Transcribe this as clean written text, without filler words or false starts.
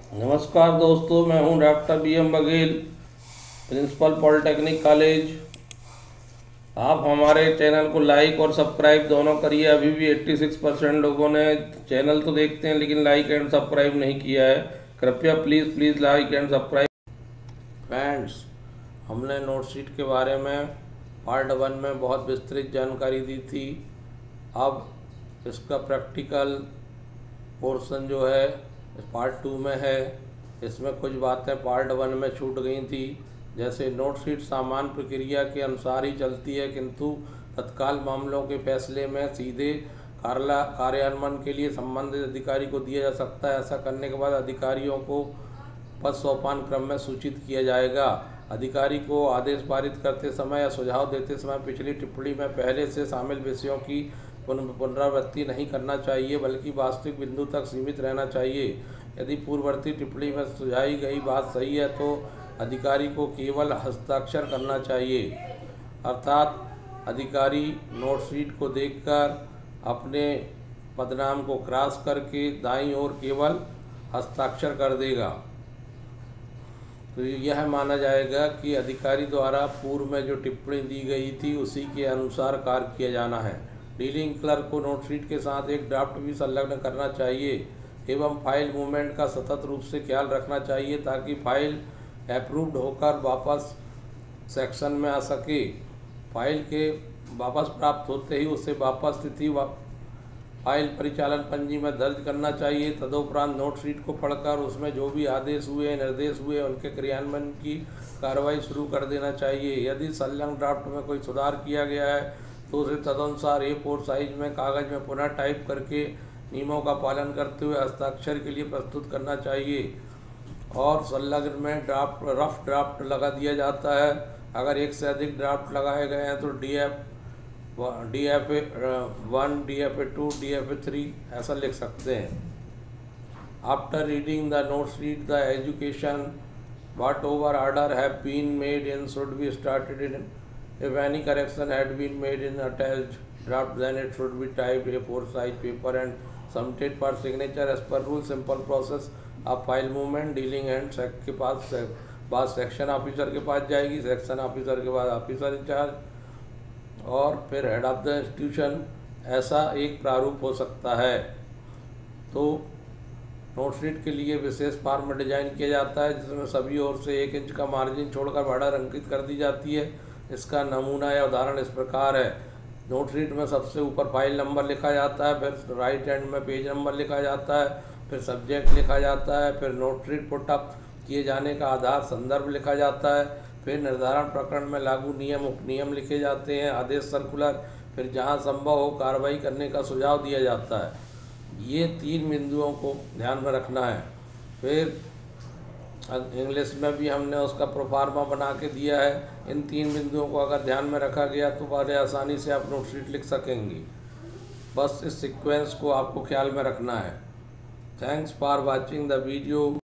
नमस्कार दोस्तों, मैं हूं doctor BM Baghel, principal polytechnic college. आप हमारे चैनल को लाइक और सब्सक्राइब दोनों करिए। अभी भी 86% लोगों ने चैनल तो देखते हैं लेकिन लाइक एंड सब्सक्राइब नहीं किया है। कृपया please like and subscribe. Friends, हमने नोटशीट के बारे में पार्ट 1 में बहुत विस्तृत जानकारी दी थी। अब इसका प्रैक्टिकल पोर्शन जो है पार्ट 2 में है। इसमें कुछ बातें पार्ट 1 में छूट गई थी, जैसे नोटशीट सामान्य प्रक्रिया के अनुसार ही चलती है, किंतु तत्काल मामलों के फैसले में सीधे कार्यान्वयन के लिए संबंधित अधिकारी को दिया जा सकता है। ऐसा करने के बाद अधिकारियों को पद सोपान क्रम में सूचित किया जाएगा। अधिकारी को आदेश पारित करते समय या सुझाव देते समय पिछली टिप्पणी में पहले से शामिल विषयों की पुनरावृत्ति नहीं करना चाहिए, बल्कि वास्तविक बिंदु तक सीमित रहना चाहिए। यदि पूर्ववर्ती टिप्पणी में सुझाई गई बात सही है तो अधिकारी को केवल हस्ताक्षर करना चाहिए, अर्थात अधिकारी नोटशीट को देखकर अपने पदनाम को क्रॉस करके दाईं ओर केवल हस्ताक्षर कर देगा। तो यह माना जाएगा कि अधिकारी द्वारा पूर्व में जो टिप्पणी दी गई थी उसी के अनुसार कार्य किया जाना है। डीलिंग क्लर्क को नोटशीट के साथ एक ड्राफ्ट भी संलग्न करना चाहिए एवं फाइल मूवमेंट का सतत रूप से ख्याल रखना चाहिए, ताकि फाइल अप्रूव्ड होकर वापस सेक्शन में आ सके। फाइल के वापस प्राप्त होते ही उसे वापस तिथि फाइल परिचालन पंजी में दर्ज करना चाहिए। तदुपरांत नोटशीट को पढ़कर उसमें जो भी आदेश हुए, निर्देश हुए, उनके क्रियान्वयन की कार्रवाई शुरू कर देना चाहिए। यदि संलग्न ड्राफ्ट में कोई सुधार किया गया है तो उसे तदनुसार A4 साइज में कागज़ में पुनः टाइप करके नियमों का पालन करते हुए हस्ताक्षर के लिए प्रस्तुत करना चाहिए। और संलग्न में रफ ड्राफ्ट लगा दिया जाता है। अगर एक से अधिक ड्राफ्ट लगाए गए हैं तो DFA 1, DFA 2, DFA 3 ऐसा लिख सकते हैं। After reading the notesheet the education whatever order have been made in should be started in. If any correction had been made in attached draft, then it should be typed A4 size paper and submitted for signature as per rule. Simple process of file movement, dealing and के बाद section officer के पास जाएगी, section officer के बाद officer in charge और फिर head of the institution. ऐसा एक प्रारूप हो सकता है। तो नोटशीट के लिए विशेष फॉर्म डिजाइन किया जाता है, जिसमें सभी ओर से 1 इंच का मार्जिन छोड़कर बॉर्डर अंकित कर दी जाती है। इसका नमूना या उदाहरण इस प्रकार है। नोटशीट में सबसे ऊपर फाइल नंबर लिखा जाता है, फिर राइट हैंड में पेज नंबर लिखा जाता है, फिर सब्जेक्ट लिखा जाता है, फिर नोटशीट पुटअप किए जाने का आधार संदर्भ लिखा जाता है, फिर निर्धारण प्रकरण में लागू नियम उपनियम लिखे जाते हैं, आदेश सर्कुलर, फिर जहां संभव हो कार्रवाई करने का सुझाव दिया जाता है। ये 3 बिंदुओं को ध्यान में रखना है। फिर इंग्लिश में भी हमने उसका प्रोफार्मा बना के दिया है। इन 3 बिंदुओं को अगर ध्यान में रखा गया तो बड़े आसानी से आप नोटशीट लिख सकेंगे। बस इस सीक्वेंस को आपको ख्याल में रखना है। Thanks for watching the video.